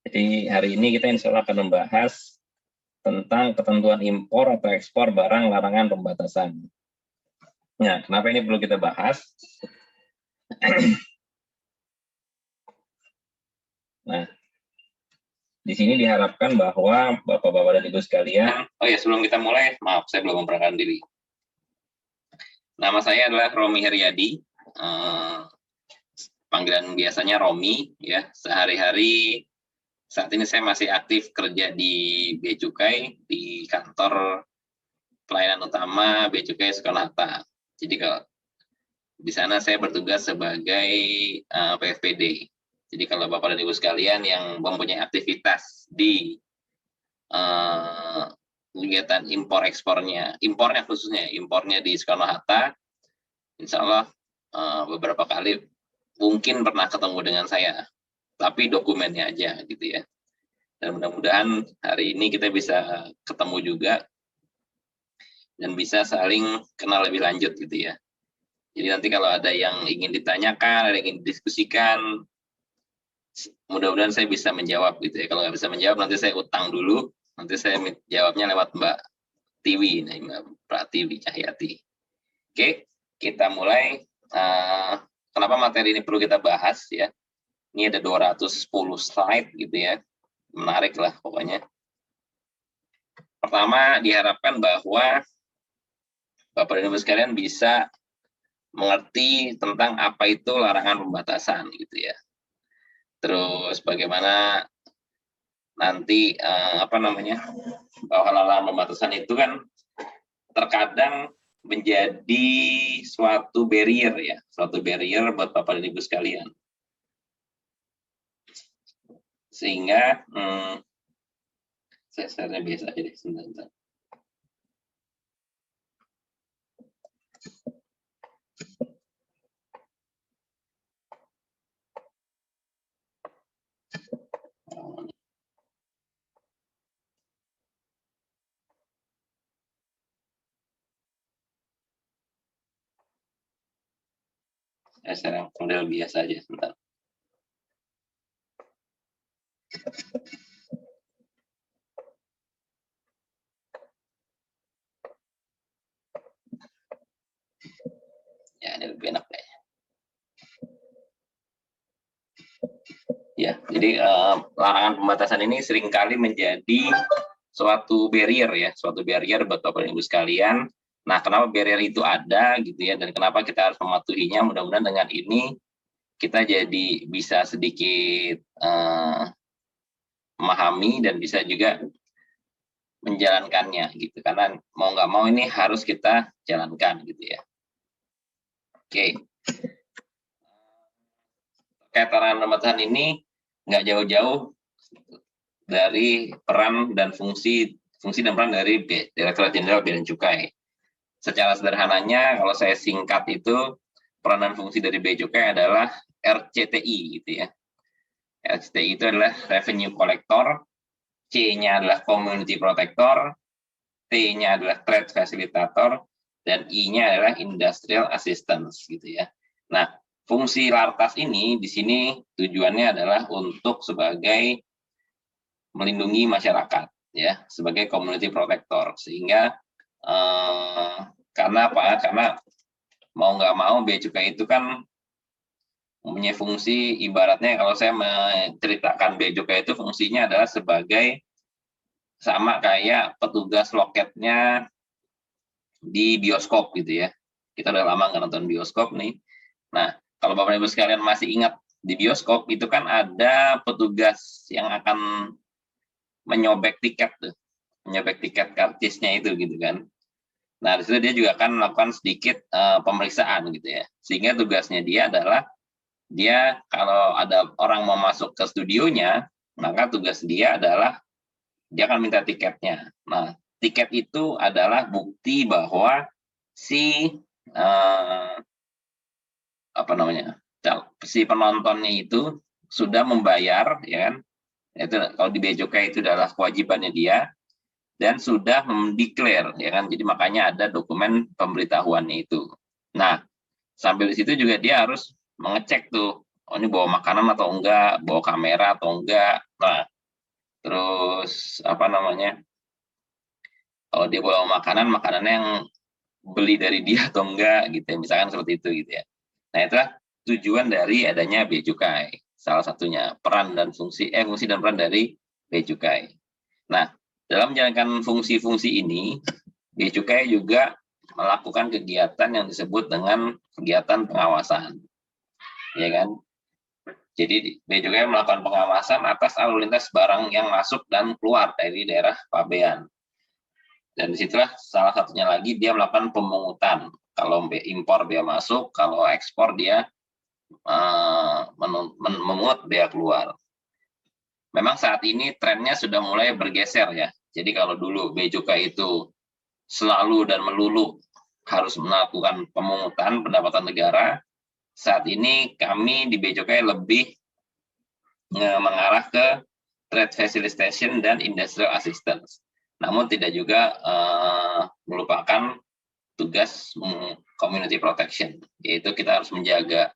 Jadi hari ini kita insya Allah akan membahas tentang ketentuan impor atau ekspor barang larangan pembatasan. Nah, kenapa ini perlu kita bahas? Nah, di sini diharapkan bahwa Bapak-Bapak dan Ibu sekalian, sebelum kita mulai, maaf saya belum memperkenalkan diri. Nama saya adalah Romi Heriadi, panggilan biasanya Romi, ya. Sehari-hari saat ini saya masih aktif kerja di Bea Cukai di kantor pelayanan utama Bea Cukai Soekarno-Hatta. Jadi kalau di sana saya bertugas sebagai PFPD. Jadi kalau Bapak dan Ibu sekalian yang mempunyai aktivitas di kegiatan impornya khususnya, impornya di Soekarno-Hatta, insya Allah beberapa kali mungkin pernah ketemu dengan saya, tapi dokumennya aja gitu ya. Dan mudah-mudahan hari ini kita bisa ketemu juga dan bisa saling kenal lebih lanjut gitu ya. Jadi nanti kalau ada yang ingin ditanyakan, ada yang ingin didiskusikan, mudah-mudahan saya bisa menjawab gitu ya. Kalau nggak bisa menjawab, nanti saya utang dulu. Nanti saya jawabnya lewat Mbak Tiwi, Mbak Pratiwi Cahyati. Oke, kita mulai. Kenapa materi ini perlu kita bahas ya? Ini ada 210 slide gitu ya. Menarik lah pokoknya. Pertama, diharapkan bahwa Bapak dan Ibu sekalian bisa mengerti tentang apa itu larangan pembatasan gitu ya. Terus bagaimana nanti bahwa larangan pembatasan itu kan terkadang menjadi suatu barrier ya, suatu barrier buat Bapak dan Ibu sekalian. Sehingga saya biasa aja deh sebentar. Saya model biasa aja sebentar. Ya, ini lebih enak kayaknya. Ya, jadi larangan pembatasan ini seringkali menjadi suatu barrier ya, suatu barrier buat Bapak dan Ibu sekalian. Nah, kenapa barrier itu ada gitu ya, dan kenapa kita harus mematuhinya? Mudah-mudahan dengan ini kita jadi bisa sedikit memahami dan bisa juga menjalankannya gitu. Karena mau nggak mau ini harus kita jalankan gitu ya. Oke. Terkait larangan pembatasan ini nggak jauh-jauh dari peran dan fungsi dan peran dari Direktorat Jenderal Bea dan Cukai. Secara sederhananya, kalau saya singkat itu, peran dan fungsi dari Bea Cukai adalah RCTI gitu ya. RCTI itu adalah Revenue Collector, C-nya adalah Community Protector, T-nya adalah Trade Facilitator, dan I-nya adalah Industrial Assistance gitu ya. Nah, fungsi Lartas ini di sini tujuannya adalah untuk sebagai melindungi masyarakat ya, sebagai community protector, sehingga karena apa? Karena mau nggak mau Bea Cukai itu kan mempunyai fungsi, ibaratnya kalau saya menceritakan Bea Cukai itu fungsinya adalah sebagai sama kayak petugas loketnya di bioskop gitu ya. Kita udah lama nggak nonton bioskop nih. Nah, kalau Bapak Ibu sekalian masih ingat di bioskop itu kan ada petugas yang akan menyobek tiket tuh, menyobek tiket karcisnya itu gitu kan. Nah, di situ dia juga akan melakukan sedikit pemeriksaan gitu ya. Sehingga tugasnya dia adalah dia kalau ada orang mau masuk ke studionya, maka tugas dia adalah dia akan minta tiketnya. Nah, tiket itu adalah bukti bahwa si si penontonnya itu sudah membayar, ya kan? Itu kalau di Bea Cukai itu adalah kewajibannya dia dan sudah mendeklar, ya kan? Jadi makanya ada dokumen pemberitahuannya itu. Nah, sambil di situ juga dia harus mengecek tuh, oh ini bawa makanan atau enggak, bawa kamera atau enggak. Nah, Terus apa namanya? Kalau dia bawa makanannya yang beli dari dia atau enggak gitu ya, misalkan seperti itu gitu ya. Nah, itulah tujuan dari adanya bea cukai. Salah satunya peran dan fungsi dan peran dari bea cukai. Nah, dalam menjalankan fungsi-fungsi ini, bea cukai juga melakukan kegiatan yang disebut dengan kegiatan pengawasan. Ya kan? Jadi bea cukai melakukan pengawasan atas lalu lintas barang yang masuk dan keluar dari daerah pabean. Dan disitulah salah satunya lagi dia melakukan pemungutan. Kalau impor dia masuk, kalau ekspor dia memungut bea keluar. Memang saat ini trennya sudah mulai bergeser ya. Jadi kalau dulu bea cukai itu selalu dan melulu harus melakukan pemungutan pendapatan negara, saat ini kami di bea cukai lebih mengarah ke trade facilitation dan industrial assistance. Namun tidak juga melupakan tugas community protection, yaitu kita harus menjaga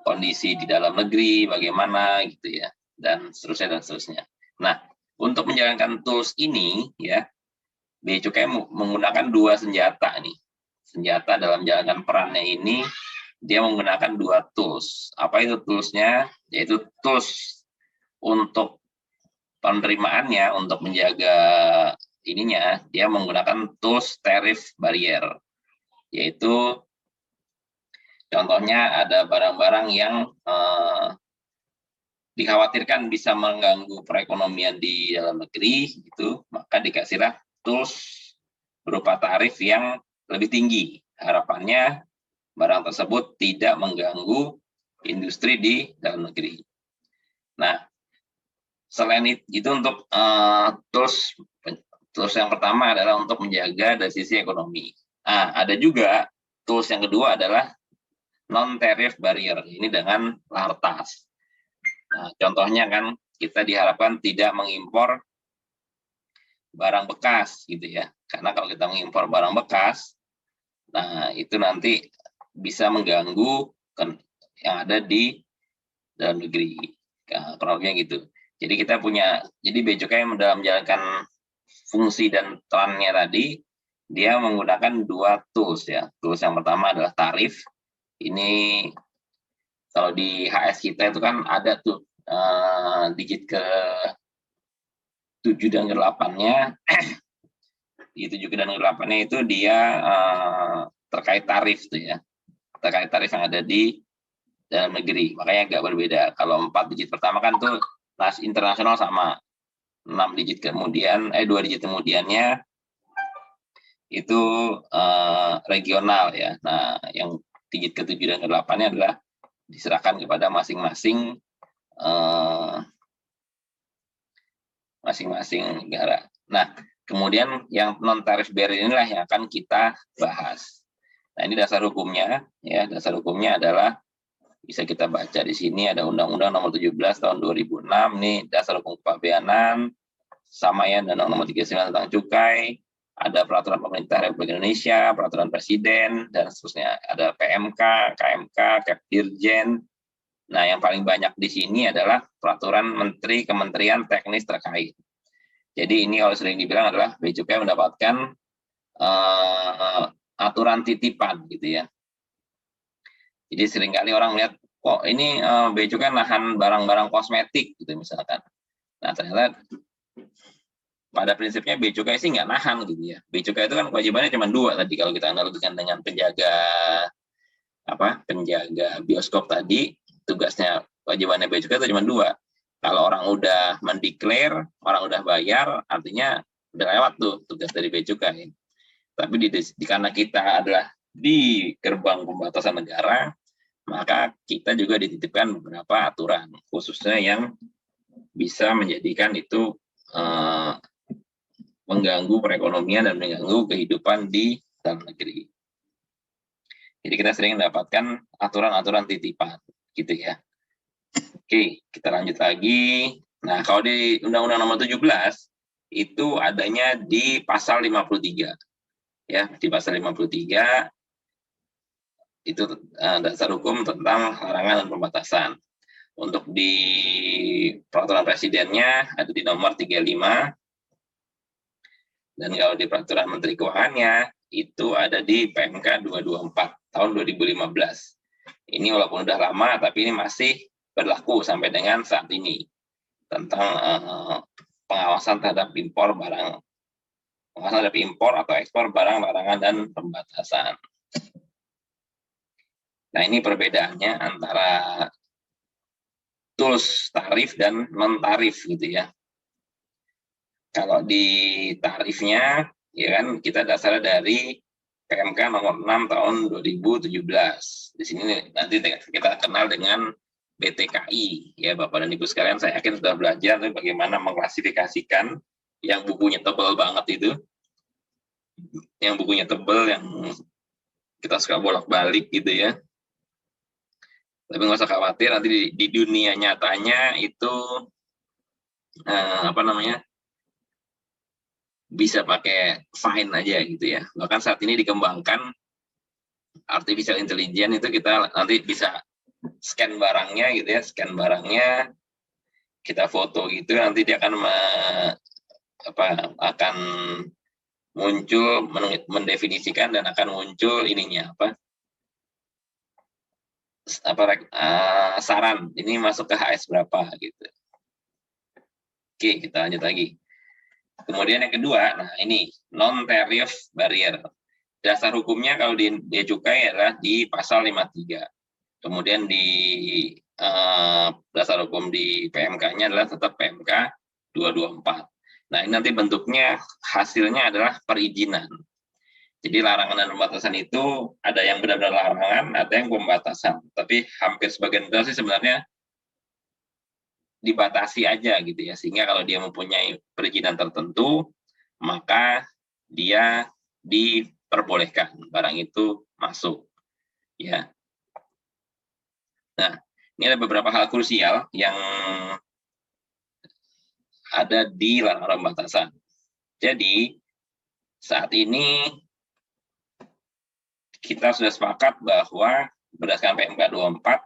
kondisi di dalam negeri bagaimana gitu ya, dan seterusnya. Nah, untuk menjalankan tools ini ya, bea cukai menggunakan dua senjata nih. Senjata dalam menjalankan perannya ini dia menggunakan dua tools. Apa itu toolsnya? Yaitu tools untuk penerimaannya, untuk menjaga ininya, dia menggunakan tools tariff barrier, yaitu contohnya ada barang-barang yang dikhawatirkan bisa mengganggu perekonomian di dalam negeri, gitu, maka dikasihlah tools berupa tarif yang lebih tinggi. Harapannya barang tersebut tidak mengganggu industri di dalam negeri. Nah, selain itu untuk tools yang pertama adalah untuk menjaga dari sisi ekonomi. Nah, ada juga tools yang kedua adalah non-tariff barrier, ini dengan lartas. Nah, contohnya kan kita diharapkan tidak mengimpor barang bekas gitu ya. Karena kalau kita mengimpor barang bekas, nah itu nanti bisa mengganggu yang ada di dalam negeri. Nah, kurangnya gitu. Jadi kita jadi bea cukai dalam menjalankan fungsi dan perannya tadi, dia menggunakan dua tools ya. Tools yang pertama adalah tarif. Ini kalau di HS kita itu kan ada tuh digit ke 7 dan ke 8-nya. Di 7 dan ke 8-nya itu dia terkait tarif tuh ya. Terkait tarif yang ada di dalam negeri, makanya agak berbeda. Kalau 4 digit pertama kan tuh internasional sama, 6 digit kemudian 2 digit kemudiannya itu regional ya. Nah, yang digit ke-7 dan ke-8-nya adalah diserahkan kepada masing-masing negara. Nah, kemudian yang non tarif barrier inilah yang akan kita bahas. Nah, ini dasar hukumnya ya. Dasar hukumnya adalah bisa kita baca di sini, ada Undang-Undang Nomor 17 Tahun 2006 nih, Dasar Hukum Kepabeanan, sama ya, dan Nomor 39 tentang cukai, ada Peraturan Pemerintah Republik Indonesia, Peraturan Presiden, dan seterusnya. Ada PMK, KMK, Kepdirjen. Nah, yang paling banyak di sini adalah Peraturan Menteri Kementerian Teknis terkait. Jadi ini kalau sering dibilang adalah bea cukai mendapatkan aturan titipan gitu ya. Jadi seringkali orang melihat, kok ini bea cukai nahan barang-barang kosmetik gitu misalkan. Nah, ternyata pada prinsipnya bea cukai sih nggak nahan gitu ya. Bea cukai itu kan kewajibannya cuma 2 tadi kalau kita analogikan dengan penjaga bioskop tadi, tugasnya kewajibannya bea cukai itu cuma 2. Kalau orang udah mendeklar, orang udah bayar, artinya udah lewat tuh tugas dari bea cukai. Tapi karena kita adalah di gerbang pembatasan negara, maka kita juga dititipkan beberapa aturan, khususnya yang bisa menjadikan itu mengganggu perekonomian dan mengganggu kehidupan di dalam negeri. Jadi kita sering mendapatkan aturan-aturan titipan, gitu ya. Oke, kita lanjut lagi. Nah, kalau di Undang-Undang Nomor 17, itu adanya di pasal 53. Ya, di pasal 53 itu dasar hukum tentang larangan dan pembatasan. Untuk di peraturan presidennya ada di nomor 35, dan kalau di peraturan Menteri Keuangannya itu ada di PMK 224 tahun 2015. Ini walaupun udah lama, tapi ini masih berlaku sampai dengan saat ini tentang pengawasan terhadap impor barang, pengawasan terhadap impor atau ekspor barang, larangan, dan pembatasan. Nah, ini perbedaannya antara tools tarif dan non tarif gitu ya. Kalau di tarifnya ya kan kita dasar dari PMK nomor 6 tahun 2017. Di sini nanti kita kenal dengan BTKI ya Bapak dan Ibu sekalian, saya yakin sudah belajar bagaimana mengklasifikasikan yang bukunya tebal banget itu. Yang bukunya tebal yang kita suka bolak-balik gitu ya. Tapi nggak usah khawatir, nanti di dunia nyatanya itu bisa pakai fine aja gitu ya. Bahkan saat ini dikembangkan artificial intelligence, itu kita nanti bisa scan barangnya gitu ya, scan barangnya, kita foto gitu, nanti dia akan akan muncul, mendefinisikan dan akan muncul ininya saran ini masuk ke HS berapa gitu. Oke, kita lanjut lagi. Kemudian yang kedua, nah ini non-tariff barrier. Dasar hukumnya kalau di bea cukai adalah di pasal 53. Kemudian di dasar hukum di PMK-nya adalah tetap PMK 224. Nah, ini nanti bentuknya hasilnya adalah perizinan. Jadi larangan dan pembatasan itu ada yang benar-benar larangan, ada yang pembatasan. Tapi hampir sebagian besar sih sebenarnya dibatasi aja gitu ya, sehingga kalau dia mempunyai perizinan tertentu maka dia diperbolehkan barang itu masuk ya. Nah, ini ada beberapa hal krusial yang ada di larangan pembatasan. Jadi saat ini kita sudah sepakat bahwa berdasarkan PMK 24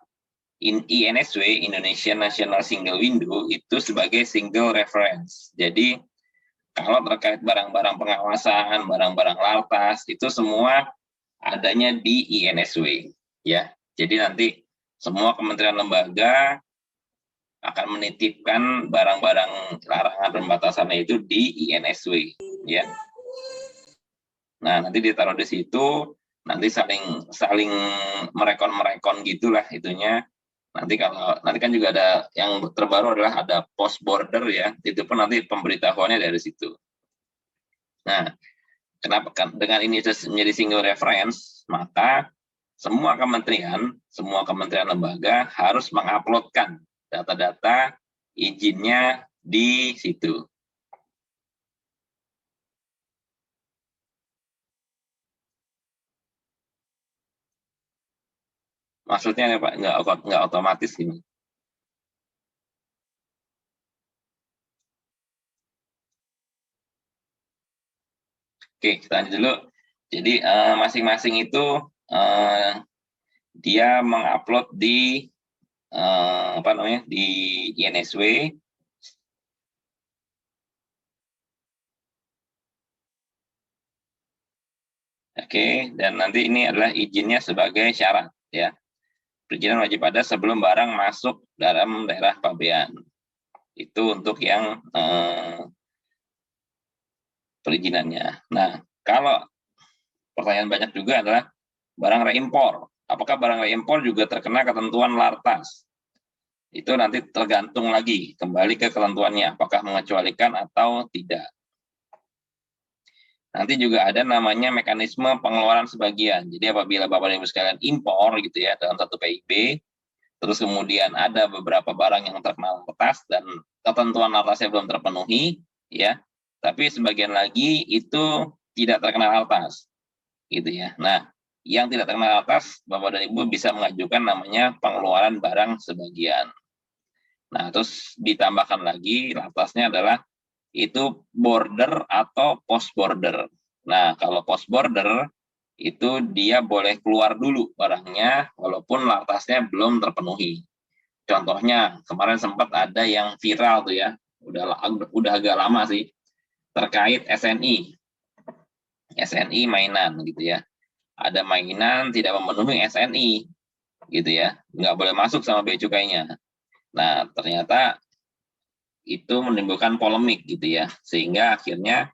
INSW, Indonesian National Single Window, itu sebagai single reference. Jadi kalau terkait barang-barang pengawasan, barang-barang lartas, itu semua adanya di INSW. Ya, jadi nanti semua kementerian lembaga akan menitipkan barang-barang larangan pembatasannya itu di INSW. Ya. Nah, nanti ditaruh di situ, nanti saling merekon gitulah itunya. Nanti kan juga ada yang terbaru adalah ada post border ya, itu pun nanti pemberitahuannya dari situ. Nah, kenapa kan dengan ini menjadi single reference, maka semua kementerian lembaga harus menguploadkan data-data izinnya di situ. Maksudnya Pak, nggak otomatis ini. Oke, kita lanjut dulu. Jadi masing-masing itu dia mengupload di di INSW. Oke, dan nanti ini adalah izinnya sebagai syarat ya. Perizinan wajib ada sebelum barang masuk dalam daerah pabean. Itu untuk yang perizinannya. Nah, kalau pertanyaan banyak juga adalah barang reimpor. Apakah barang reimpor juga terkena ketentuan lartas? Itu nanti tergantung lagi, kembali ke ketentuannya, apakah mengecualikan atau tidak. Nanti juga ada namanya mekanisme pengeluaran sebagian. Jadi apabila Bapak dan Ibu sekalian impor gitu ya dalam satu PIB, terus kemudian ada beberapa barang yang terkena lartas dan ketentuan lartasnya belum terpenuhi, ya, tapi sebagian lagi itu tidak terkena lartas, gitu ya. Nah, yang tidak terkena lartas, Bapak dan Ibu bisa mengajukan namanya pengeluaran barang sebagian. Nah, terus ditambahkan lagi lartasnya adalah itu border atau post border. Nah, kalau post border itu dia boleh keluar dulu barangnya walaupun lartasnya belum terpenuhi. Contohnya kemarin sempat ada yang viral tuh ya, udah agak lama sih, terkait SNI mainan gitu ya. Ada mainan tidak memenuhi SNI gitu ya, nggak boleh masuk sama bea cukainya. Nah ternyata itu menimbulkan polemik gitu ya, sehingga akhirnya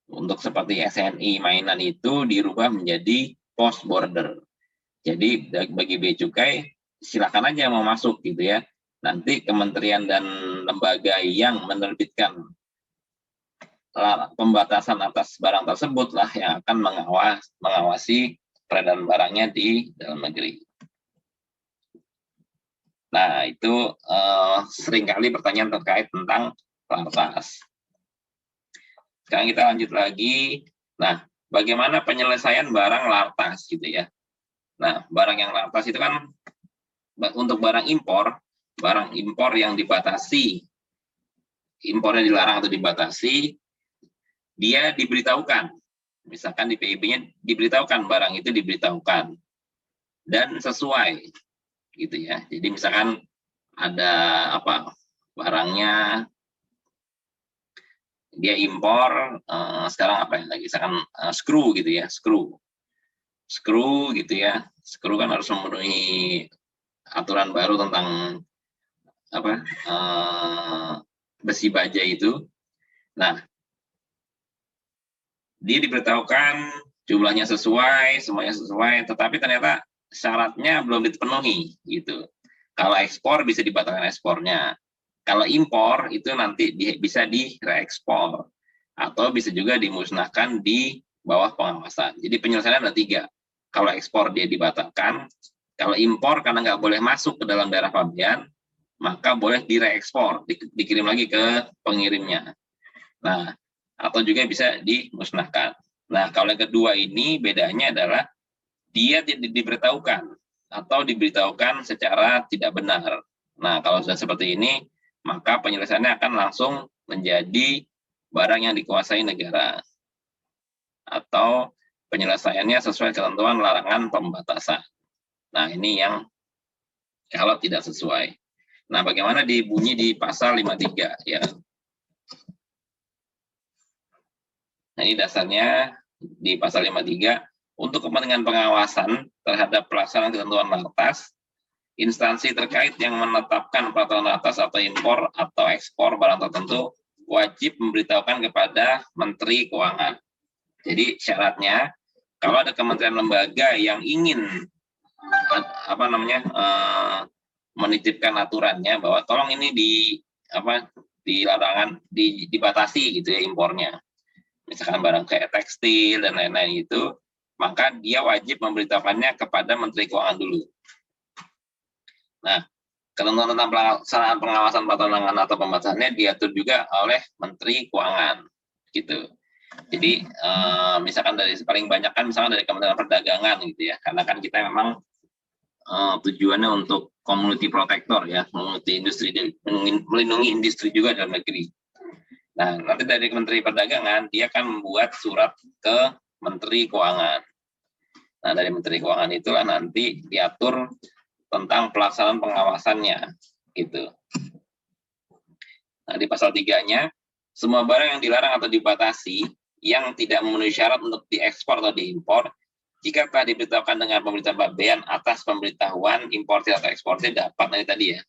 untuk seperti SNI mainan itu dirubah menjadi post border. Jadi bagi bea cukai silakan aja mau masuk gitu ya. Nanti kementerian dan lembaga yang menerbitkan pembatasan atas barang tersebut lah yang akan mengawasi peredaran barangnya di dalam negeri. Nah, itu seringkali pertanyaan terkait tentang lartas. Sekarang kita lanjut lagi. Nah, bagaimana penyelesaian barang lartas gitu ya. Nah, barang yang lartas itu kan untuk barang impor yang dibatasi, impornya dilarang atau dibatasi, dia diberitahukan. Misalkan di PIB-nya diberitahukan, barang itu diberitahukan. Dan sesuai, gitu ya. Jadi misalkan ada barangnya dia impor, sekarang apa ya lagi, misalkan skru gitu ya, skru gitu ya, skru kan harus memenuhi aturan baru tentang besi baja itu. Nah, dia diberitahukan jumlahnya sesuai, semuanya sesuai, tetapi ternyata syaratnya belum dipenuhi gitu. Kalau ekspor bisa dibatalkan ekspornya. Kalau impor itu nanti bisa direekspor atau bisa juga dimusnahkan di bawah pengawasan. Jadi penyelesaian ada 3. Kalau ekspor dia dibatalkan, kalau impor karena nggak boleh masuk ke dalam daerah pabean, maka boleh direekspor, dikirim lagi ke pengirimnya. Nah, atau juga bisa dimusnahkan. Nah, kalau yang kedua ini bedanya adalah dia tidak diberitahukan atau diberitahukan secara tidak benar. Nah, kalau sudah seperti ini, maka penyelesaiannya akan langsung menjadi barang yang dikuasai negara. Atau penyelesaiannya sesuai ketentuan larangan pembatasan. Nah, ini yang kalau tidak sesuai. Nah, bagaimana dibunyi di pasal 53 ya. Nah, ini dasarnya di pasal 53 untuk kepentingan pengawasan terhadap pelaksanaan ketentuan lartas, instansi terkait yang menetapkan peraturan lartas atau impor atau ekspor barang tertentu wajib memberitahukan kepada Menteri Keuangan. Jadi syaratnya kalau ada kementerian lembaga yang ingin menitipkan aturannya bahwa tolong ini dibatasi gitu ya impornya. Misalkan barang kayak tekstil dan lain-lain itu, maka dia wajib memberitahukannya kepada Menteri Keuangan dulu. Nah, ketentuan tentang pelaksanaan pengawasan peraturan atau pembatasannya diatur juga oleh Menteri Keuangan, gitu. Jadi misalkan dari paling banyak kan misalkan dari Kementerian Perdagangan gitu ya, karena kan kita memang tujuannya untuk community protector ya, community industri, melindungi industri juga dalam negeri. Nah, nanti dari Menteri Perdagangan, dia akan membuat surat ke Menteri Keuangan. Nah, dari Menteri Keuangan itulah nanti diatur tentang pelaksanaan pengawasannya, gitu. Nah, di pasal 3-nya, semua barang yang dilarang atau dibatasi yang tidak memenuhi syarat untuk diekspor atau diimpor, jika telah diberitahukan dengan pemberitahuan pabean atas pemberitahuan importir atau eksportir dapat nanti tadi ya,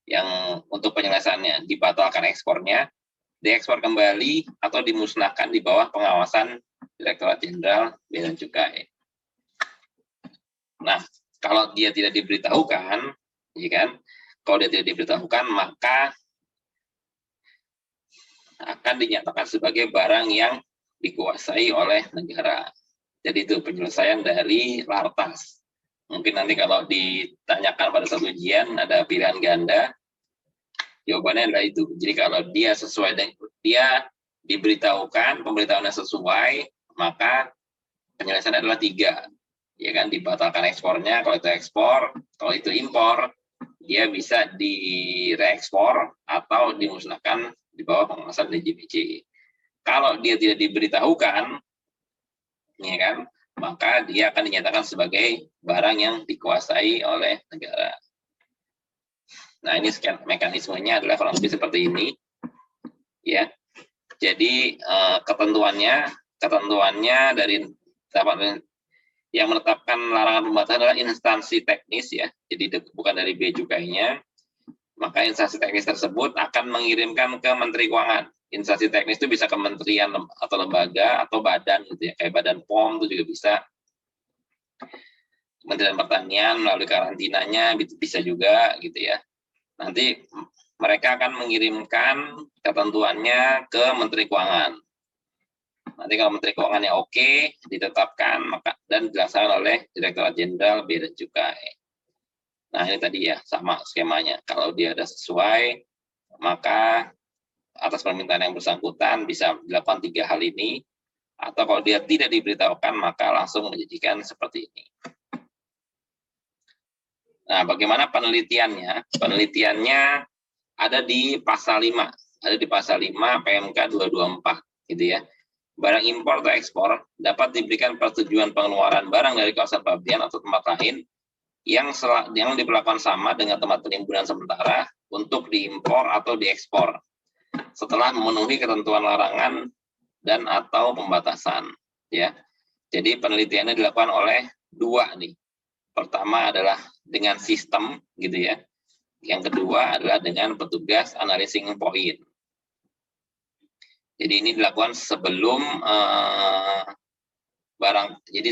yang untuk penyelesaiannya dibatalkan ekspornya, diekspor kembali atau dimusnahkan di bawah pengawasan Direktorat Jenderal Bea dan Cukai. Nah, kalau dia tidak diberitahukan, ya kan? Kalau dia tidak diberitahukan, maka akan dinyatakan sebagai barang yang dikuasai oleh negara. Jadi itu penyelesaian dari lartas. Mungkin nanti kalau ditanyakan pada satu ujian ada pilihan ganda, jawabannya adalah itu. Jadi kalau dia sesuai dengan dia diberitahukan, pemberitahuannya sesuai, maka penyelesaian adalah 3. Ya kan, dibatalkan ekspornya kalau itu ekspor, kalau itu impor, dia bisa direekspor atau dimusnahkan di bawah pengawasan DJBJ. Kalau dia tidak diberitahukan, ya kan, maka dia akan dinyatakan sebagai barang yang dikuasai oleh negara. Nah, ini mekanismenya adalah kurang lebih seperti ini, ya. Jadi ketentuannya dari yang menetapkan larangan pembatasan adalah instansi teknis, ya. Jadi bukan dari bea cukainya. Maka instansi teknis tersebut akan mengirimkan ke Menteri Keuangan. Instansi teknis itu bisa kementerian atau lembaga atau badan gitu ya, kayak Badan POM itu juga bisa. Kementerian Pertanian melalui karantinanya bisa juga gitu ya. Nanti mereka akan mengirimkan ketentuannya ke Menteri Keuangan. Nanti kalau Menteri Keuangannya oke, ditetapkan maka dan dilaksanakan oleh Direktorat Jenderal Bea dan Cukai. Nah, ini tadi ya, sama skemanya. Kalau dia ada sesuai, maka atas permintaan yang bersangkutan bisa dilakukan 3 hal ini, atau kalau dia tidak diberitahukan, maka langsung menjadikan seperti ini. Nah, bagaimana penelitiannya? Penelitiannya ada di pasal 5. Ada di pasal 5 PMK 224, gitu ya. Barang impor atau ekspor dapat diberikan persetujuan pengeluaran barang dari kawasan pabean atau tempat lain yang diperlakukan sama dengan tempat penimbunan sementara untuk diimpor atau diekspor setelah memenuhi ketentuan larangan dan atau pembatasan, ya. Jadi penelitiannya dilakukan oleh 2 nih. Pertama adalah dengan sistem, gitu ya. Yang kedua adalah dengan petugas analyzing point. Jadi ini dilakukan sebelum jadi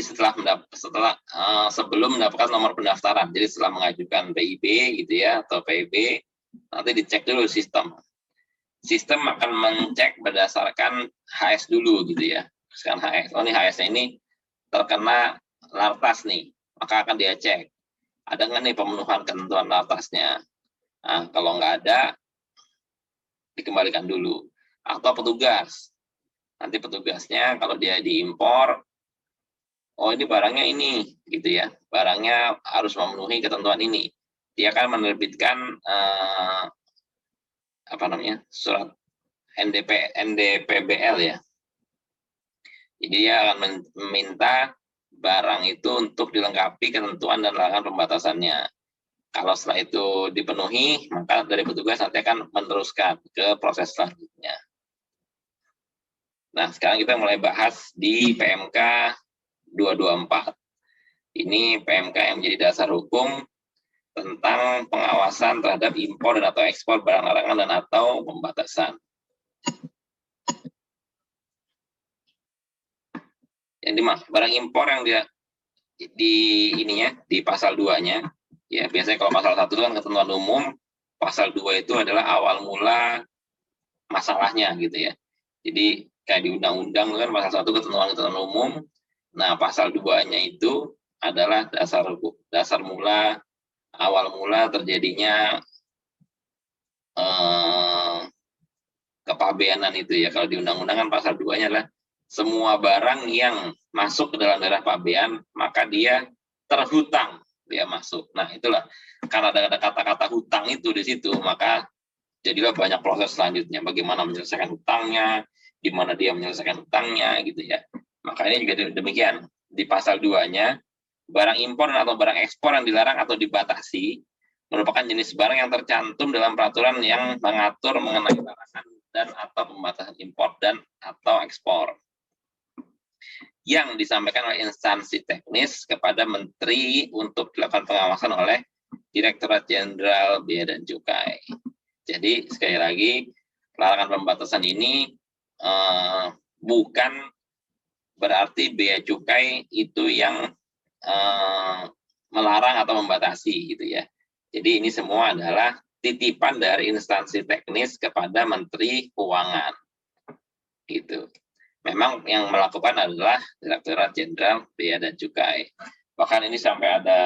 sebelum mendapatkan nomor pendaftaran. Jadi setelah mengajukan PIB gitu ya atau PIB, nanti dicek dulu sistem. Sistem akan mengecek berdasarkan HS dulu gitu ya. Misalkan HS, oh ini HS-nya ini terkena lartas nih, maka akan dia cek. Ada nggak nih pemenuhan ketentuan lartasnya? Nah, kalau nggak ada, dikembalikan dulu. Atau petugas. Nanti petugasnya kalau dia diimpor, oh ini barangnya ini, gitu ya. Barangnya harus memenuhi ketentuan ini. Dia akan menerbitkan surat NDPBL ya. Jadi dia akan meminta barang itu untuk dilengkapi ketentuan dan larangan pembatasannya. Kalau setelah itu dipenuhi, maka dari petugas nanti akan meneruskan ke proses selanjutnya. Nah, sekarang kita mulai bahas di PMK 224. Ini PMK yang menjadi dasar hukum tentang pengawasan terhadap impor dan atau ekspor barang larangan dan atau pembatasan. Yang barang impor yang di pasal 2-nya, ya biasanya kalau pasal 1 itu kan ketentuan umum, pasal 2 itu adalah awal mula masalahnya gitu ya. Jadi kayak di undang-undang kan pasal 1 ketentuan umum, nah pasal 2-nya itu adalah dasar mula, awal mula terjadinya kepabeanan itu ya. Kalau di undang-undang kan pasal 2-nya adalah semua barang yang masuk ke dalam daerah pabean, maka dia terhutang, dia masuk. Nah, itulah karena ada kata-kata hutang itu di situ, maka jadilah banyak proses selanjutnya. Bagaimana menyelesaikan hutangnya, di mana dia menyelesaikan hutangnya, gitu ya. Maka ini juga demikian. Di pasal 2-nya, barang impor atau barang ekspor yang dilarang atau dibatasi merupakan jenis barang yang tercantum dalam peraturan yang mengatur mengenai larangan dan atau pembatasan impor dan atau ekspor yang disampaikan oleh instansi teknis kepada Menteri untuk dilakukan pengawasan oleh Direktorat Jenderal Bea dan Cukai. Jadi sekali lagi larangan pembatasan ini bukan berarti bea cukai itu yang melarang atau membatasi gitu ya. Jadi ini semua adalah titipan dari instansi teknis kepada Menteri Keuangan. Gitu. Memang yang melakukan adalah Direktorat Jenderal Bea dan Cukai. Bahkan ini sampai ada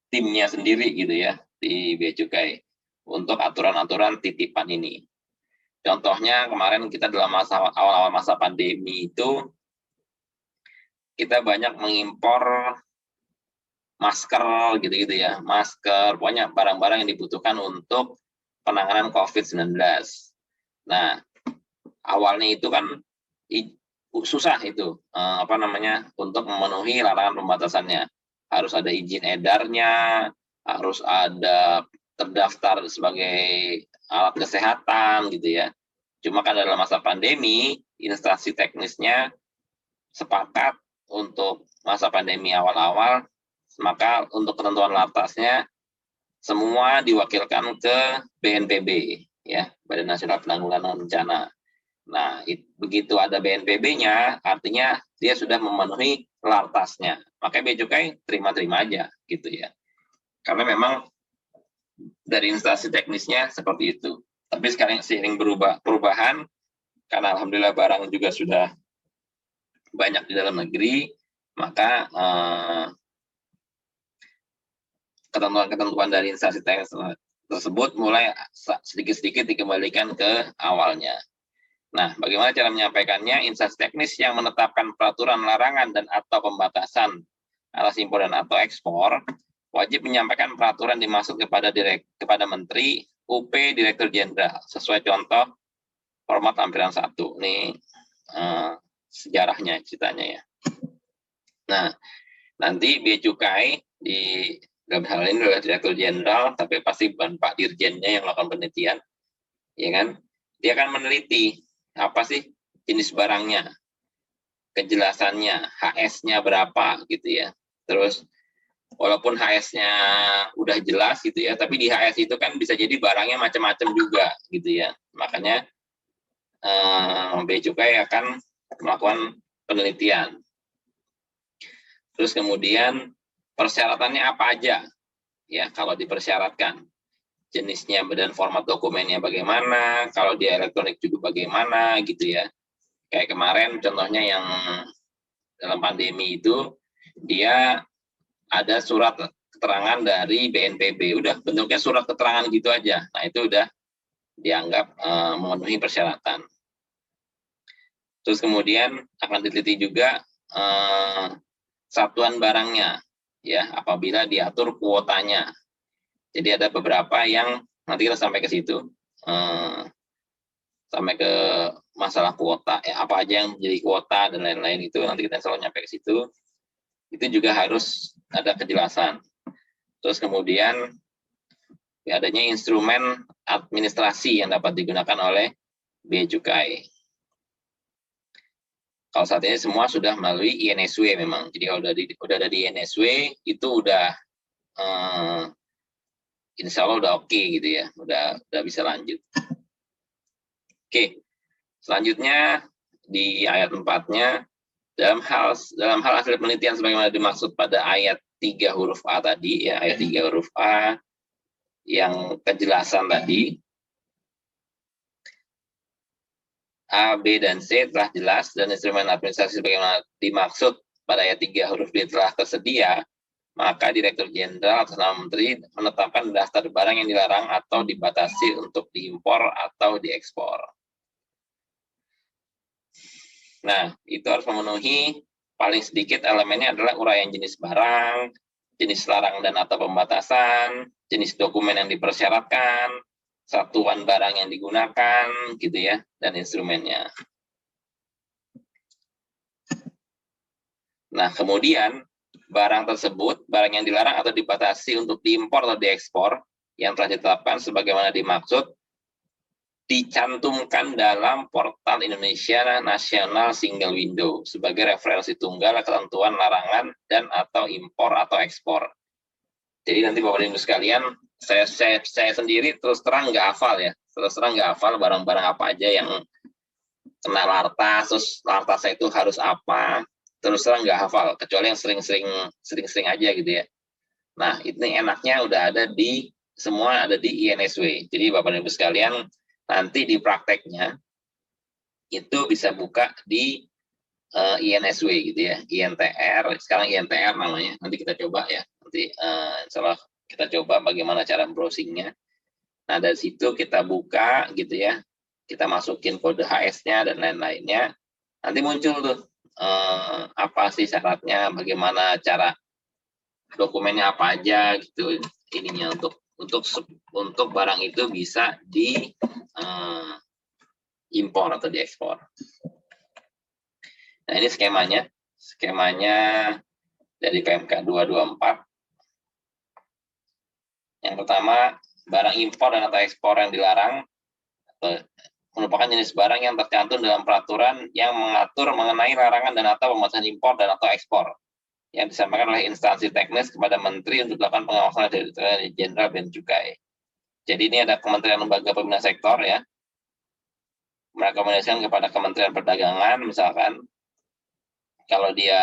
timnya sendiri gitu ya di Bea Cukai untuk aturan-aturan titipan ini. Contohnya kemarin kita dalam awal-awal masa pandemi itu kita banyak mengimpor masker gitu-gitu ya, masker, pokoknya barang-barang yang dibutuhkan untuk penanganan COVID-19. Nah, awalnya itu kan susah itu untuk memenuhi larangan pembatasannya. Harus ada izin edarnya, harus ada terdaftar sebagai alat kesehatan gitu ya. Cuma kan dalam masa pandemi, instansi teknisnya sepakat untuk masa pandemi awal-awal, maka untuk ketentuan lartasnya semua diwakilkan ke BNPB, ya, Badan Nasional Penanggulangan Bencana. Nah, begitu ada BNPB-nya, artinya dia sudah memenuhi lartasnya. Makanya Bea Cukai terima-terima aja, gitu ya. Karena memang dari instansi teknisnya seperti itu. Tapi sekarang seiring perubahan, karena alhamdulillah barang juga sudah banyak di dalam negeri, maka ketentuan-ketentuan dari instansi teknis tersebut mulai sedikit-sedikit dikembalikan ke awalnya. Nah, bagaimana cara menyampaikannya? Instansi teknis yang menetapkan peraturan larangan dan atau pembatasan alas impor dan atau ekspor wajib menyampaikan peraturan dimaksud kepada Menteri, UP, Direktur Jenderal sesuai contoh format lampiran 1. Ini sejarahnya ceritanya ya. Nah, nanti Bea Cukai di dalam hal ini adalah Direktur Jenderal, tapi pasti bukan Pak Dirjennya yang melakukan penelitian, ya kan? Dia akan meneliti apa sih jenis barangnya, kejelasannya, HS-nya berapa gitu ya. Terus walaupun HS-nya udah jelas gitu ya, tapi di HS itu kan bisa jadi barangnya macam-macam juga gitu ya. Makanya Bea Cukai akan melakukan penelitian. Terus kemudian persyaratannya apa aja ya kalau dipersyaratkan, jenisnya dan format dokumennya bagaimana, kalau dia elektronik juga bagaimana gitu ya. Kayak kemarin contohnya yang dalam pandemi itu dia ada surat keterangan dari BNPB, udah bentuknya surat keterangan gitu aja. Nah itu udah dianggap memenuhi persyaratan. Terus kemudian akan diteliti juga satuan barangnya ya apabila diatur kuotanya. Jadi ada beberapa yang nanti kita sampai ke situ, sampai ke masalah kuota ya, apa aja yang menjadi kuota dan lain-lain itu nanti kita selalu nyampe ke situ. Itu juga harus ada kejelasan. Terus kemudian ya, adanya instrumen administrasi yang dapat digunakan oleh Bea Cukai. Kalau saat ini semua sudah melalui INSW memang. Jadi kalau udah ada di INSW itu udah insya Allah udah oke gitu ya, udah bisa lanjut. Oke, selanjutnya di ayat 4-nya dalam hal hasil penelitian sebagaimana dimaksud pada ayat 3 huruf A tadi ya, ayat 3 huruf A yang kejelasan tadi, A, B, dan C telah jelas dan instrumen administrasi sebagaimana dimaksud pada ayat 3 huruf D telah tersedia, maka Direktur Jenderal atas nama Menteri menetapkan daftar barang yang dilarang atau dibatasi untuk diimpor atau diekspor. Nah, itu harus memenuhi paling sedikit elemennya adalah uraian jenis barang, jenis larang dan atau pembatasan, jenis dokumen yang dipersyaratkan, satuan barang yang digunakan, gitu ya, dan instrumennya. Nah, kemudian barang tersebut, barang yang dilarang atau dibatasi untuk diimpor atau diekspor, yang telah ditetapkan sebagaimana dimaksud, dicantumkan dalam portal Indonesia National Single Window sebagai referensi tunggal ketentuan larangan dan atau impor atau ekspor. Jadi nanti Bapak Ibu sekalian, saya sendiri terus terang nggak hafal ya, barang-barang apa aja yang kena lartas, terus lartasnya itu harus apa, terus terang nggak hafal, kecuali yang sering-sering aja gitu ya. Nah, ini enaknya udah ada di semua ada di INSW. Jadi Bapak Ibu sekalian, nanti di prakteknya itu bisa buka di INSW gitu ya, INTR, sekarang INTR namanya, nanti kita coba ya, nanti insya Allah kita coba bagaimana cara browsingnya. Nah dari situ kita buka gitu ya, kita masukin kode HS-nya dan lain-lainnya, nanti muncul tuh apa sih syaratnya, bagaimana cara dokumennya apa aja gitu, ininya untuk barang itu bisa di impor atau diekspor. Nah ini skemanya dari PMK 224. Yang pertama barang impor dan atau ekspor yang dilarang merupakan jenis barang yang tercantum dalam peraturan yang mengatur mengenai larangan dan atau pembatasan impor dan atau ekspor yang disampaikan oleh instansi teknis kepada Menteri untuk dilakukan pengawasan dari Jenderal Bea dan Cukai. Jadi ini ada Kementerian Lembaga Pembinaan Sektor ya, merekomendasikan kepada Kementerian Perdagangan misalkan kalau dia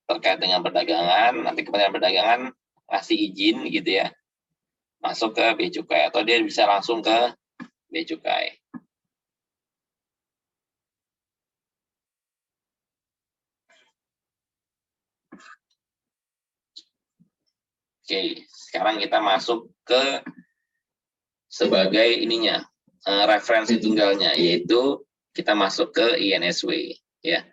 terkait dengan perdagangan, nanti Kementerian Perdagangan ngasih izin gitu ya, masuk ke Bea Cukai atau dia bisa langsung ke Bea Cukai. Oke, sekarang kita masuk ke sebagai ininya referensi tunggalnya, yaitu kita masuk ke INSW ya.